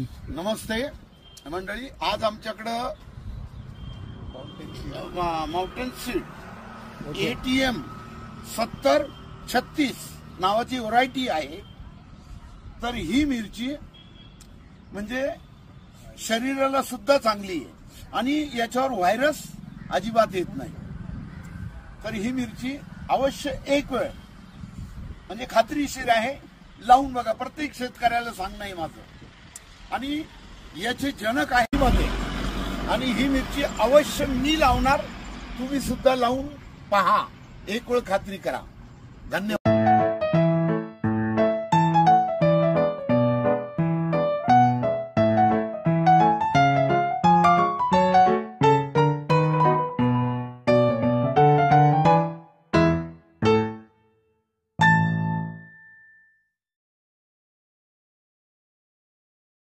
नमस्ते मंडळी, आज आमच्याकडं माउंटेन सीड ATM 7036 नावाची व्हरायटी आहे। तर ही मिरची म्हणजे शरीराला सुद्धा चांगली आहे आणि याच्यावर व्हायरस अजिबात येत नाही। तर ही मिरची अवश्य एक वेळ म्हणजे खात्रीशीर आहे, लावून बघा। प्रत्येक शेतकऱ्याला सांगणं आहे माझं। आणि याचे जनक आहे मध्ये, आणि ही मिरची अवश्य मी लावणार, तुम्ही सुद्धा लावून पहा, एक वेळ खात्री करा। धन्यवाद।